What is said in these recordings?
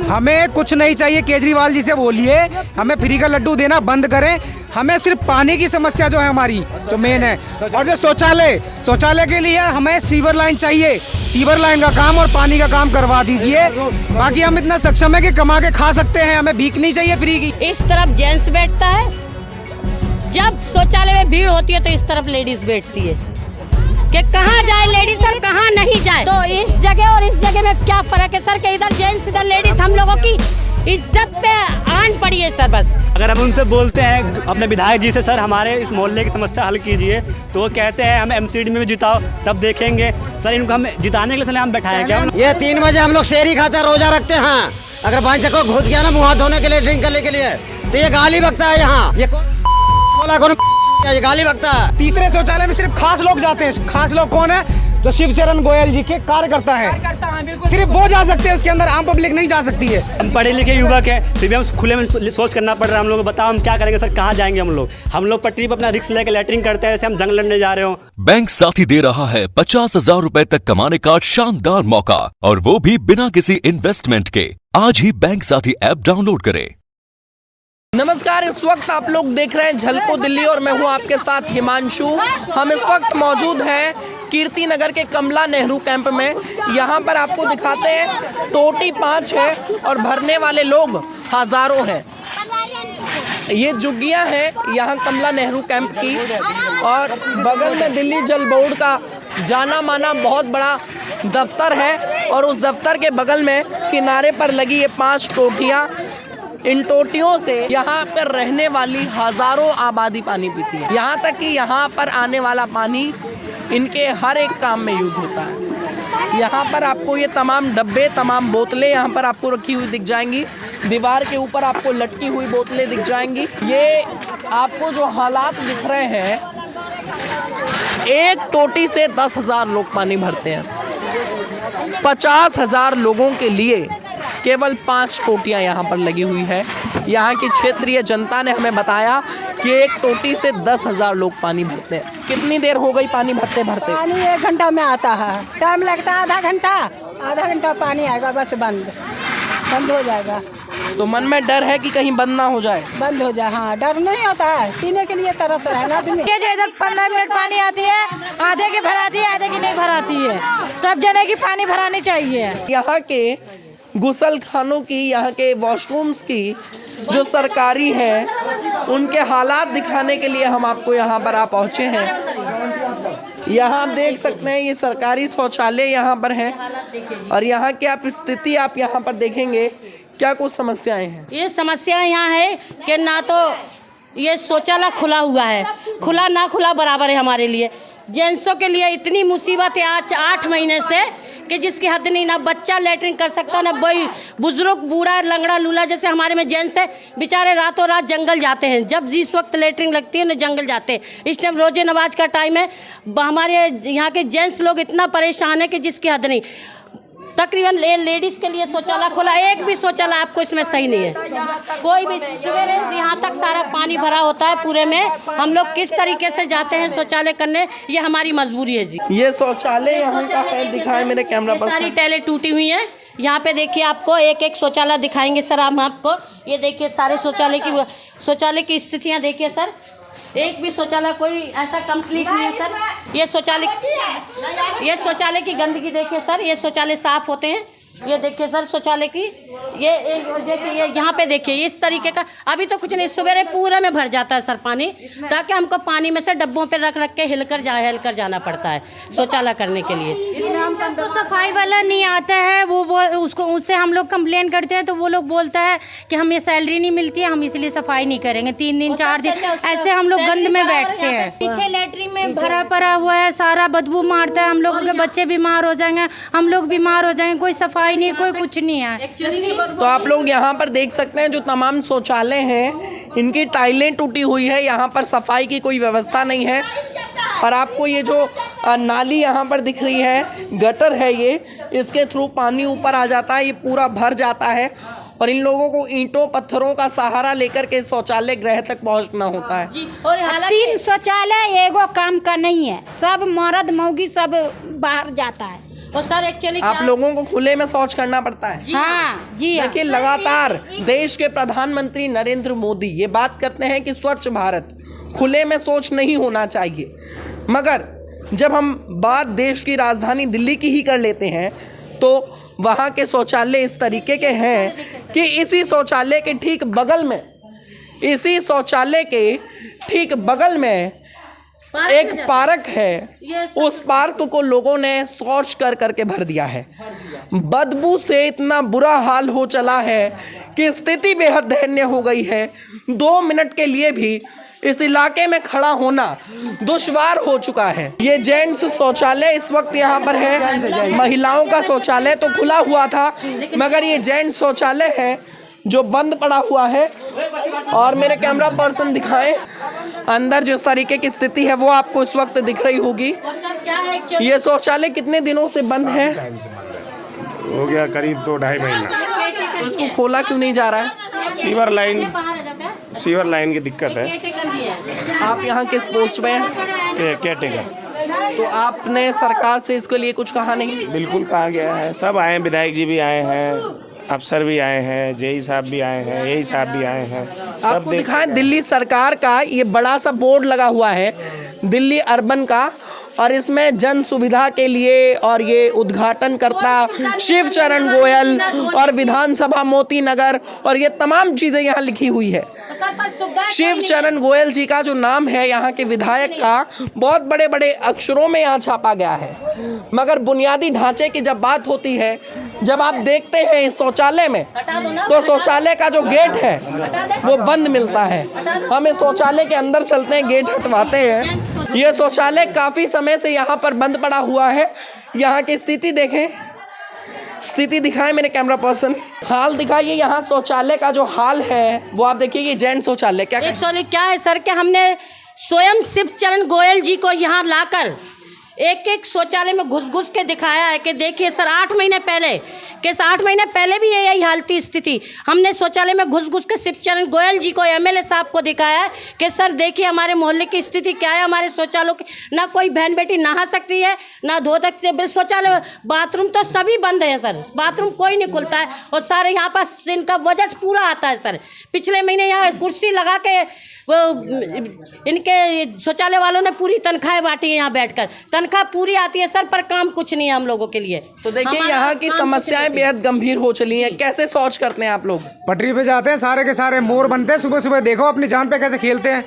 हमें कुछ नहीं चाहिए, केजरीवाल जी से बोलिए हमें फ्री का लड्डू देना बंद करें। हमें सिर्फ पानी की समस्या जो है हमारी जो मेन है, और जो शौचालय के लिए हमें सीवर लाइन चाहिए। सीवर लाइन का काम और पानी का काम करवा दीजिए। बाकी हम इतना सक्षम है कि कमा के खा सकते हैं, हमें भीख नहीं चाहिए फ्री की। इस तरफ जेंट्स बैठता है, जब शौचालय में भीड़ होती है तो इस तरफ लेडीज बैठती है कि कहाँ जाए लेडीज और कहाँ नहीं जाए। तो इस जगह और इस जगह में क्या फर्क है सर कि इधर जेंट्स इधर लेडीज, हम लोगों की इज्जत पे आन पड़ी है सर। बस अगर हम उनसे बोलते हैं अपने विधायक जी से, सर हमारे इस मोहल्ले की समस्या हल कीजिए, तो वो कहते हैं हमें एमसीडी में भी जिताओ तब देखेंगे। सर इनको हम जिताने के लिए हम बैठाएं क्या? ये 3 बजे हम लोग शेरी खाता रोजा रखते हैं। अगर भाई को घुस गया ना मुँह हाथ धोने के लिए, ड्रिंक करने के लिए, तो ये गाली बकता है। यहाँ ये बोला कौन ये गाली बकता है। तीसरे शौचालय में सिर्फ खास लोग जाते हैं। खास लोग कौन है? जो शिवचरण गोयल जी के कार्यकर्ता है, सिर्फ वो जा सकते हैं उसके अंदर, आम पब्लिक नहीं जा सकती है। हम पढ़े लिखे युवक हैं, फिर भी हम खुले में सोच करना पड़ रहा है हम लोग को। बताओ हम क्या करेंगे सर, कहाँ जाएंगे हम लोग पटरी पर अपना रिक्स लेकर लैटरिंग करते हैं, जैसे हम जंग लड़ने जा रहे हो। बैंक साथी दे रहा है 50,000 रुपए तक कमाने का शानदार मौका, और वो भी बिना किसी इन्वेस्टमेंट के। आज ही बैंक साथी ऐप डाउनलोड करें। नमस्कार, इस वक्त आप लोग देख रहे हैं झलको दिल्ली और मैं हूं आपके साथ हिमांशु। हम इस वक्त मौजूद हैं कीर्ति नगर के कमला नेहरू कैंप में। यहाँ पर आपको दिखाते हैं टोटी 5 है और भरने वाले लोग हजारों हैं। ये जुग्गियाँ हैं यहाँ कमला नेहरू कैंप की, और बगल में दिल्ली जल बोर्ड का जाना माना बहुत बड़ा दफ्तर है, और उस दफ्तर के बगल में किनारे पर लगी ये 5 टोटियाँ। इन टोटियों से यहाँ पर रहने वाली हजारों आबादी पानी पीती है। यहाँ तक कि यहाँ पर आने वाला पानी इनके हर एक काम में यूज़ होता है। यहाँ पर आपको ये तमाम डब्बे, तमाम बोतलें यहाँ पर आपको रखी हुई दिख जाएंगी। दीवार के ऊपर आपको लटकी हुई बोतलें दिख जाएंगी। ये आपको जो हालात दिख रहे हैं, एक टोटी से 10,000 लोग पानी भरते हैं। 50,000 लोगों के लिए केवल 5 टोटियाँ यहाँ पर लगी हुई है। यहाँ की क्षेत्रीय जनता ने हमें बताया कि एक टोटी से 10,000 लोग पानी भरते हैं। कितनी देर हो गई पानी भरते भरते? पानी 1 घंटा में आता है, टाइम लगता है आधा घंटा पानी आएगा, बस बंद हो जाएगा। तो मन में डर है कि कहीं बंद ना हो जाए? बंद हो जाए, हाँ, डर नहीं होता है, पीने के लिए तरस रहा है ना आदमी। ये जो इधर 15 मिनट पानी आती है, आधे की भराती है, आधे की नहीं भराती है। सब जने की पानी भरानी चाहिए। यहाँ के गुसल खानों की, यहाँ के वॉशरूम्स की जो सरकारी हैं, उनके हालात दिखाने के लिए हम आपको यहाँ पर पहुँचे हैं। यहाँ आप देख सकते हैं ये सरकारी शौचालय यहाँ पर हैं, और यहाँ की आप स्थिति आप यहाँ पर देखेंगे। क्या कुछ समस्याएं हैं? ये समस्या यहाँ है कि ना तो ये शौचालय खुला हुआ है, खुला ना खुला बराबर है हमारे लिए। जेंट्सों के लिए इतनी मुसीबत है आज 8 महीने से कि जिसकी हद नहीं। ना बच्चा लेटरिन कर सकता, ना कोई बुजुर्ग, बूढ़ा, लंगड़ा लूला। जैसे हमारे में जेंट्स है, बेचारे रातों रात जंगल जाते हैं, जब जिस वक्त लेटरिन लगती है ना जंगल जाते हैं। इस टाइम रोजे नमाज का टाइम है, हमारे यहाँ के जेंट्स लोग इतना परेशान है कि जिसकी हद नहीं। तकरीबन लेडीज के लिए शौचालय खोला, एक भी शौचालय आपको इसमें सही नहीं है। कोई भी सवेरे यहाँ तक सारा पानी भरा होता है पूरे में। हम लोग किस तरीके से जाते हैं शौचालय करने, ये हमारी मजबूरी है जी। ये शौचालय यहाँ का है, दिखाएं मेरे कैमरा पर। सारी टाइलें टूटी हुई हैं। यहाँ पे देखिए, आपको एक शौचालय दिखाएंगे सर हम आपको। ये देखिए सारे शौचालय की स्थितियाँ देखिए सर। एक भी शौचालय कोई ऐसा कंप्लीट नहीं है सर। ये शौचालय की गंदगी देखिए सर। ये शौचालय साफ होते हैं, ये देखिए सर शौचालय की। ये देखिए, ये यहाँ पे देखिए इस तरीके का। अभी तो कुछ नहीं, सवेरे पूरे में भर जाता है सर पानी, ताकि हमको पानी में से डब्बों पे रख के हिलकर जाना पड़ता है शौचालय करने के लिए। तो सफाई वाला नहीं आता है, उससे हम लोग कंप्लेन करते हैं, तो वो लोग बोलता है कि हमें सैलरी नहीं मिलती है, हम इसलिए सफाई नहीं करेंगे। 3 दिन 4 दिन ऐसे हम लोग गंद में बैठते हैं। पीछे लैट्रिन में भरा पड़ा हुआ है, सारा बदबू मारता है। हम लोगों के बच्चे बीमार हो जाएंगे, हम लोग बीमार हो जाएंगे। कोई सफाई नहीं, कोई कुछ नहीं है। तो आप लोग यहाँ पर देख सकते हैं जो तमाम शौचालय हैं, इनकी टाइलें टूटी हुई है। यहाँ पर सफाई की कोई व्यवस्था नहीं है। और आपको ये जो नाली यहाँ पर दिख रही है, गटर है ये, इसके थ्रू पानी ऊपर आ जाता है, ये पूरा भर जाता है, और इन लोगों को ईंटों पत्थरों का सहारा लेकर के शौचालय गृह तक पहुँचना होता है। और 3 शौचालय एगो काम का नहीं है, सब मर्द मौगी सब बाहर जाता है। और सर एक्चुअली आप लोगों को खुले में शौच करना पड़ता है। हाँ जी हाँ। देखिए लगातार देश के प्रधानमंत्री नरेंद्र मोदी ये बात करते हैं कि स्वच्छ भारत, खुले में शौच नहीं होना चाहिए, मगर जब हम बात देश की राजधानी दिल्ली की ही कर लेते हैं तो वहाँ के शौचालय इस तरीके के हैं कि इसी शौचालय के ठीक बगल में एक पार्क है, उस पार्क को लोगों ने शौच कर करके भर दिया है। बदबू से इतना बुरा हाल हो चला है कि स्थिति बेहद दयनीय हो गई है। 2 मिनट के लिए भी इस इलाके में खड़ा होना दुश्वार हो चुका है। ये जेंट्स शौचालय इस वक्त यहाँ पर है, महिलाओं का शौचालय तो खुला हुआ था, मगर ये जेंट्स शौचालय है जो बंद पड़ा हुआ है। और मेरे कैमरा पर्सन दिखाएं अंदर जिस तरीके की स्थिति है वो आपको इस वक्त दिख रही होगी। ये शौचालय कितने दिनों से बंद है? हो गया करीब 2-2.5 महीना। तो इसको खोला क्यों नहीं जा रहा है? सीवर लाइन की दिक्कत है। आप यहाँ किस पोस्ट पे हैं? केयरटेकर। तो आपने सरकार से इसके लिए कुछ कहा नहीं? बिल्कुल कहा गया है, सब आए हैं, विधायक जी भी आए हैं, अफसर भी आए हैं, जेई साहब भी आए हैं, यही साहब भी आए हैं। आपको दिखाएं दिल्ली सरकार का ये बड़ा सा बोर्ड लगा हुआ है दिल्ली अर्बन का, और इसमें जन सुविधा के लिए और ये उद्घाटन करता शिव चरण गोयल और विधानसभा मोती नगर और ये तमाम चीज़ें यहाँ लिखी हुई है। शिव चरण गोयल जी का जो नाम है यहाँ के विधायक का बहुत बड़े बड़े अक्षरों में यहाँ छापा गया है, मगर बुनियादी ढांचे की जब बात होती है, जब आप देखते हैं इस शौचालय में तो शौचालय का जो गेट है वो बंद मिलता है। हम इस शौचालय के अंदर चलते हैं, गेट हटवाते हैं। ये शौचालय काफ़ी समय से यहाँ पर बंद पड़ा हुआ है। यहाँ की स्थिति देखें, स्थिति दिखाएं मेरे कैमरा पर्सन, हाल दिखाइए यहाँ शौचालय का जो हाल है वो आप देखिए। ये जेंट्स शौचालय क्या है सर कि हमने स्वयं शिव चरण गोयल जी को यहाँ लाकर एक शौचालय में घुस के दिखाया है कि देखिए सर 8 महीने पहले भी यही हाल थी स्थिति। हमने शौचालय में घुस के शिव चरण गोयल जी को एमएलए साहब को दिखाया है कि सर देखिए हमारे मोहल्ले की स्थिति क्या है, हमारे शौचालयों की ना कोई बहन बेटी नहा सकती है ना धो सकती है, शौचालय बाथरूम तो सभी बंद है सर, बाथरूम कोई नहीं खुलता है। और सारे यहाँ पास इनका बजट पूरा आता है सर। पिछले महीने यहाँ कुर्सी लगा के वो इनके शौचालय वालों ने पूरी तनख्वाहें बांटी है, यहाँ बैठकर तनख्वाह पूरी आती है सर, पर काम कुछ नहीं है हम लोगों के लिए। तो देखिए यहाँ की समस्याएं बेहद गंभीर हो चली हैं। कैसे शौच करते हैं आप लोग? पटरी पे जाते हैं, सारे के सारे मोर बनते हैं, सुबह सुबह देखो अपनी जान पे कैसे खेलते हैं,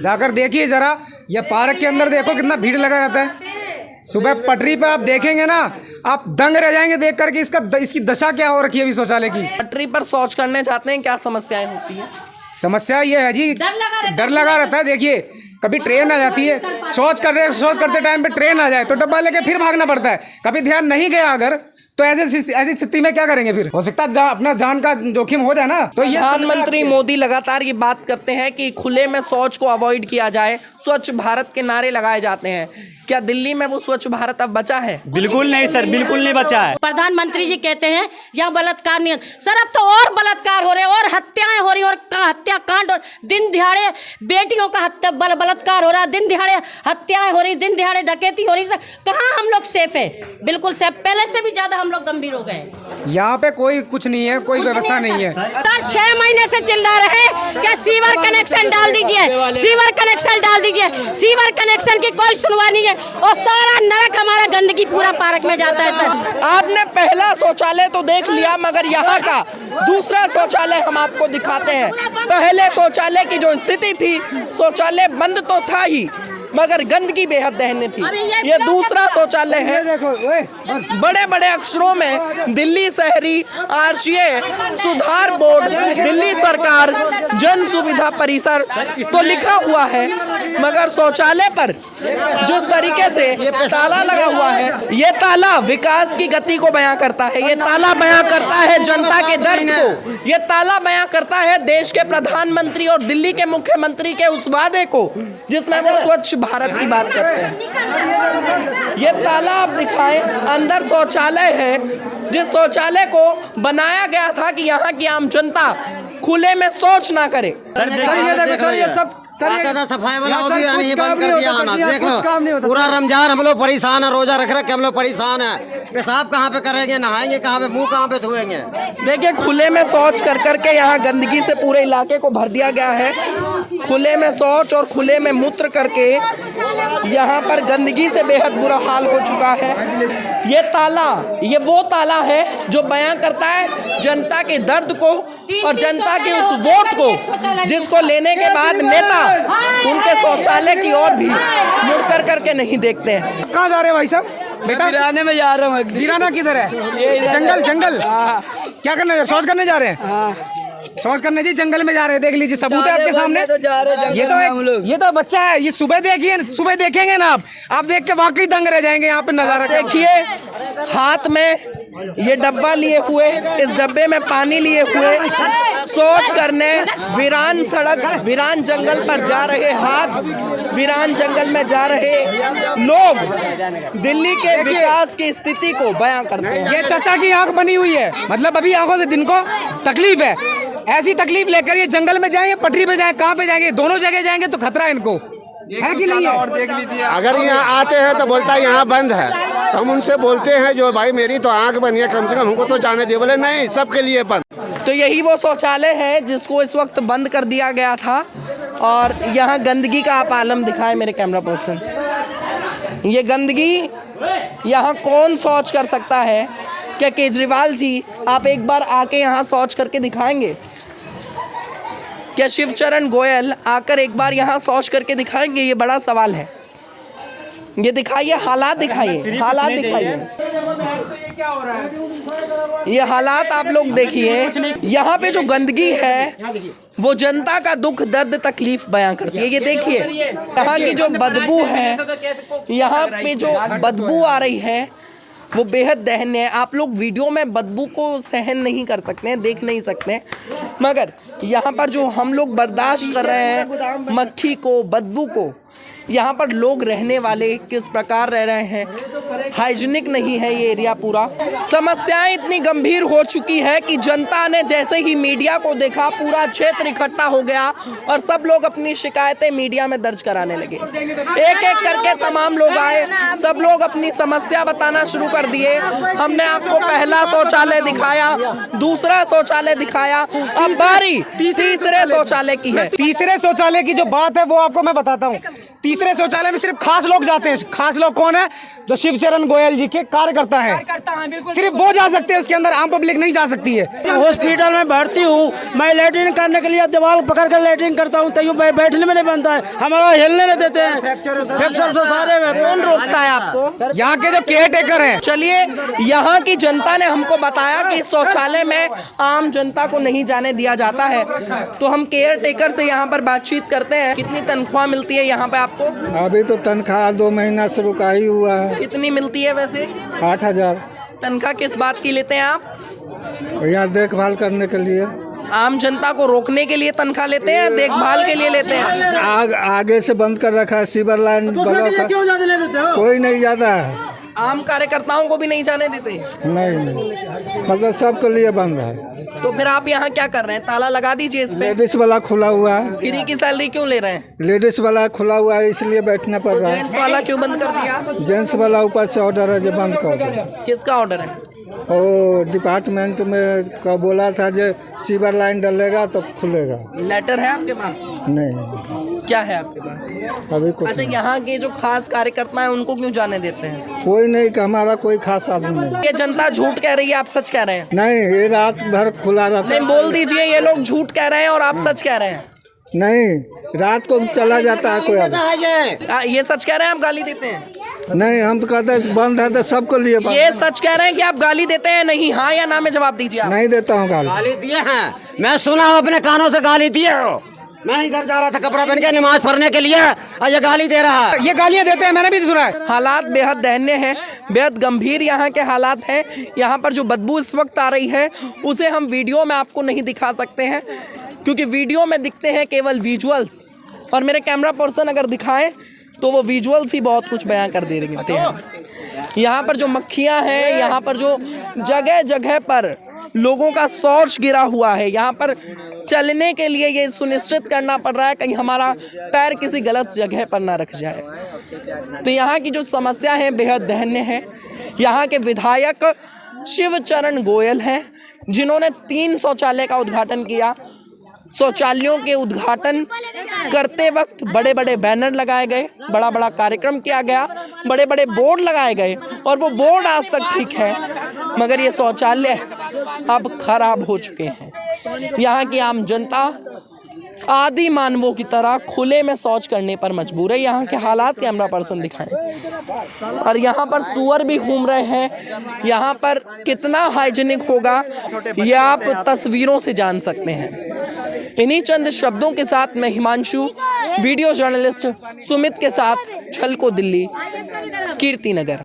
जाकर देखिए जरा। ये पार्क के अंदर देखो कितना भीड़ लगा रहता है। सुबह पटरी पे आप देखेंगे ना, आप दंग रह जाएंगे देख करके इसकी दशा क्या हो रखी है अभी शौचालय की। पटरी पर शौच करने जाते हैं, क्या समस्याएं होती है? समस्या ये है जी, डर लगा रहता है। देखिए कभी ट्रेन आ जाती है, शौच करते टाइम पे ट्रेन आ जाए तो डब्बा लेके फिर भागना पड़ता है। कभी ध्यान नहीं गया अगर तो ऐसी स्थिति में क्या करेंगे? फिर हो सकता है अपना जान का जोखिम हो जाए ना। तो ये प्रधानमंत्री मोदी लगातार ये बात करते हैं कि खुले में शौच को अवॉइड किया जाए, स्वच्छ भारत के नारे लगाए जाते हैं। क्या दिल्ली में वो स्वच्छ भारत अब बचा है? बिल्कुल नहीं सर, बिल्कुल नहीं बचा है। प्रधानमंत्री जी कहते हैं यहाँ बलात्कार नहीं सर, अब तो और बलात्कार हो रहे हैं और हत्याएं हो रही और हत्याकांड और दिन दिहाड़े बेटियों का बलात्कार हो रहा है, दिन दिहाड़े हत्याएं हो रही, दिन दिहाड़े डकैती हो रही। सर कहाँ हम लोग सेफ है? बिल्कुल सेफ, पहले से भी ज्यादा हम लोग गंभीर हो गए। यहाँ पे कोई कुछ नहीं है, कोई व्यवस्था नहीं है। 6 महीने से चिल्ला रहे क्या सीवर कनेक्शन डाल दीजिए, सीवर कनेक्शन डाल दीजिए, सीवर कनेक्शन की कोई सुनवाई नहीं है और सारा नरक हमारा गंदगी पूरा पार्क में जाता है सर। आपने पहला शौचालय तो देख लिया, मगर यहाँ का दूसरा शौचालय हम आपको दिखाते हैं। पहले शौचालय की जो स्थिति थी, शौचालय बंद तो था ही मगर गंदगी बेहद दयनीय थी। ये दूसरा शौचालय है, बड़े बड़े अक्षरों में दिल्ली शहरी आरसीए सुधार बोर्ड दिल्ली सरकार जन सुविधा परिसर तो लिखा हुआ है, मगर शौचालय पर जिस तरीके से ताला लगा हुआ है, ये ताला विकास की गति को बयां करता है, ये ताला बयां करता है जनता के दर्द को, ये ताला बयां करता है देश के प्रधानमंत्री और दिल्ली के मुख्यमंत्री के उस वादे को जिसमें वो स्वच्छ भारत की बात करते हैं। ये ताला आप दिखाएं, अंदर शौचालय है जिस शौचालय को बनाया गया था कि यहाँ की आम जनता खुले में शौच ना करे। सर ये सब सफाई वाला वो भी नहीं बंद कर दिया ना। देख लो पूरा रमजान हम लोग परेशान है, रोजा रख के हम लोग परेशान है। पेशाब कहाँ पे करेंगे, नहाएंगे कहाँ पे, मुंह कहाँ पे धोएंगे। देखिए खुले में शौच कर करके यहाँ गंदगी से पूरे इलाके को भर दिया गया है। खुले में शौच और खुले में मूत्र करके यहाँ पर गंदगी से बेहद बुरा हाल हो चुका है। ये ताला, ये वो ताला है जो बयां करता है जनता के दर्द को और जनता के उस वोट को जिसको लेने के बाद नेता उनके शौचालय की ओर भी मुड़ कर करके नहीं देखते हैं। कहाँ जा रहे हैं भाई साहब? बेटा वीराने में जा रहा हूँ। वीराना किधर है? जंगल जंगल क्या करने, शौच करने जा रहे हैं? शौच करने जी जंगल में जा रहे हैं। देख लीजिए सबूत है आपके सामने। ये तो बच्चा है, ये सुबह देखिए, सुबह देखेंगे ना आप देख के वाकई दंग रह जाएंगे। यहाँ पे नजारा देखिए, हाथ में ये डब्बा लिए हुए, इस डब्बे में पानी लिए हुए शौच करने वीरान सड़क, वीरान जंगल पर जा रहे हाथ, वीरान जंगल में जा रहे लोग दिल्ली के विकास की स्थिति को बयां करते हैं। ये चाचा की आंख बनी हुई है, मतलब अभी आंखों से दिन को तकलीफ है। ऐसी तकलीफ लेकर ये जंगल में जाएंगे, पटरी पे जाएं, कहाँ पे जाएंगे? दोनों जगह जाएंगे तो खतरा है इनको, है कि नहीं? और देख लीजिए, अगर यहाँ आते हैं तो बोलता है यहाँ बंद है। हम उनसे बोलते हैं जो भाई मेरी तो आंख बनी है, कम से कम हमको तो जाने दे। बोले नहीं, सबके लिए बंद। तो यही वो शौचालय है जिसको इस वक्त बंद कर दिया गया था और यहाँ गंदगी का आप आलम दिखाएं मेरे कैमरा पर्सन। ये गंदगी यहाँ कौन शौच कर सकता है? क्या केजरीवाल जी आप एक बार आके यहाँ शौच करके दिखाएंगे? क्या शिवचरण गोयल आकर एक बार यहाँ शौच करके दिखाएंगे? ये बड़ा सवाल है। ये दिखाइए, हालात दिखाइए, हालात दिखाइए। ये हालात आप लोग देखिए। यहाँ पे जो गंदगी है वो जनता का दुख दर्द तकलीफ बयां करती है। ये देखिए यहाँ की जो बदबू है, यहाँ पे जो बदबू आ रही है वो बेहद दहनीय है। आप लोग वीडियो में बदबू को सहन नहीं कर सकते हैं, देख नहीं सकते हैं, मगर यहाँ पर जो हम लोग बर्दाश्त कर रहे हैं मक्खी को, बदबू को, यहाँ पर लोग रहने वाले किस प्रकार रह रहे हैं, हाइजीनिक नहीं है ये एरिया पूरा। समस्याएं इतनी गंभीर हो चुकी है कि जनता ने जैसे ही मीडिया को देखा पूरा क्षेत्र इकट्ठा हो गया और सब लोग अपनी शिकायतें मीडिया में दर्ज कराने लगे। एक एक करके तमाम लोग आए, सब लोग अपनी समस्या बताना शुरू कर दिए। हमने आपको पहला शौचालय दिखाया, दूसरा शौचालय दिखाया, अब बारी तीसरे शौचालय की है। तीसरे शौचालय की जो बात है वो आपको मैं बताता हूँ। तीसरे शौचालय में सिर्फ खास लोग जाते हैं। खास लोग कौन है? जो शिवचरण गोयल जी के कार्यकर्ता हैं, सिर्फ वो जा सकते हैं, उसके अंदर आम पब्लिक नहीं जा सकती है। हॉस्पिटल में भर्ती हूँ, मैं लैट्रिन करने के लिए दीवार पकड़ कर लैट्रिन करता हूँ, तो बैठने में नहीं बनता है, हमारा हिलने नहीं देते हैं। फ्रैक्चर तो सारे में। कौन रोकता है आपको? यहाँ के जो केयर टेकर हैं। चलिए, यहाँ की जनता ने हमको बताया कि शौचालय में आम जनता को नहीं जाने दिया जाता है, तो हम केयर टेकर से यहाँ पर बातचीत करते हैं। कितनी तनख्वाह मिलती है यहाँ पे आपको? अभी तो तनख्वाह 2 महीना से रुका ही हुआ है। कितनी मिलती है वैसे? 8,000। तनख्वाह किस बात की लेते हैं आप? यहाँ देखभाल करने के लिए। आम जनता को रोकने के लिए तनख्वाह लेते हैं, देखभाल के लिए लेते हैं? आगे से बंद कर रखा है, सीवर लाइन ब्लॉक, कोई नहीं जाता है। आम कार्यकर्ताओं को भी नहीं जाने देते? नहीं, मतलब सबके लिए बंद है। तो फिर आप यहाँ क्या कर रहे हैं? ताला लगा दीजिए इस पे। लेडीज वाला खुला हुआ है। फ्री की सैलरी क्यों ले रहे हैं? लेडीज वाला खुला हुआ है इसलिए बैठना पड़ रहा है। जेंट्स वाला क्यों बंद कर दिया? जेंट्स वाला ऊपर से ऑर्डर है जो बंद कर दो। किसका ऑर्डर है? ओ डिपार्टमेंट में का बोला था जो सीवर लाइन डलेगा तो खुलेगा। लेटर है आपके पास? नहीं। क्या है आपके पास? अभी कुछ। अच्छा, यहाँ के जो खास कार्यकर्ता हैं उनको क्यों जाने देते हैं? कोई नहीं कि हमारा कोई खास आदमी नहीं। ये जनता झूठ कह रही है, आप सच कह रहे हैं? नहीं, ये रात भर खुला रहता। नहीं, बोल दीजिए ये लोग झूठ कह रहे हैं और आप सच कह रहे हैं। नहीं, रात को चला जाता है कोई आदमी। ये सच कह रहे हैं, आप गाली देते हैं? नहीं, हम तो कहते हैं बंद है तो सबको लिए बंद। ये सच कह रहे हैं कि आप गाली देते हैं? नहीं, हाँ या ना में जवाब दीजिए आप। नहीं देता हूँ गाली। गाली दिए हैं, मैं सुना हूँ, अपने कानों से गाली दिए हो। मैं इधर जा रहा था कपड़ा पहन के नमाज पढ़ने के लिए और ये गाली दे रहा है। ये गालियाँ देते हैं, मैंने भी सुना है। हालात बेहद दयनीय हैं, बेहद गंभीर यहाँ के हालात हैं। यहाँ पर जो बदबू इस वक्त आ रही है उसे हम वीडियो में आपको नहीं दिखा सकते हैं, क्योंकि वीडियो में दिखते हैं केवल विजुअल्स, और मेरे कैमरा पर्सन अगर दिखाएं तो वो विजुअल्स ही बहुत कुछ बयां कर दे रहे हैं। यहाँ पर जो मक्खियाँ हैं, यहाँ पर जो जगह जगह पर लोगों का शौच गिरा हुआ है, यहाँ पर चलने के लिए ये सुनिश्चित करना पड़ रहा है कहीं हमारा पैर किसी गलत जगह पर ना रख जाए। तो यहाँ की जो समस्या है बेहद दयनीय है। यहाँ के विधायक शिवचरण गोयल हैं, जिन्होंने 3 शौचालय का उद्घाटन किया। शौचालयों के उद्घाटन करते वक्त बड़े बड़े बैनर लगाए गए, बड़ा बड़ा कार्यक्रम किया गया, बड़े बड़े बोर्ड लगाए गए और वो बोर्ड आज तक ठीक है, मगर ये शौचालय अब खराब हो चुके हैं। यहाँ की आम जनता आदि मानवों की तरह खुले में शौच करने पर मजबूर है। यहाँ के हालात कैमरा पर्सन दिखाएं। और यहाँ पर सुअर भी घूम रहे हैं। यहाँ पर कितना हाइजीनिक होगा ये आप तस्वीरों से जान सकते हैं। इन्हीं चंद शब्दों के साथ मैं हिमांशु, वीडियो जर्नलिस्ट सुमित के साथ, झलको दिल्ली, कीर्ति नगर।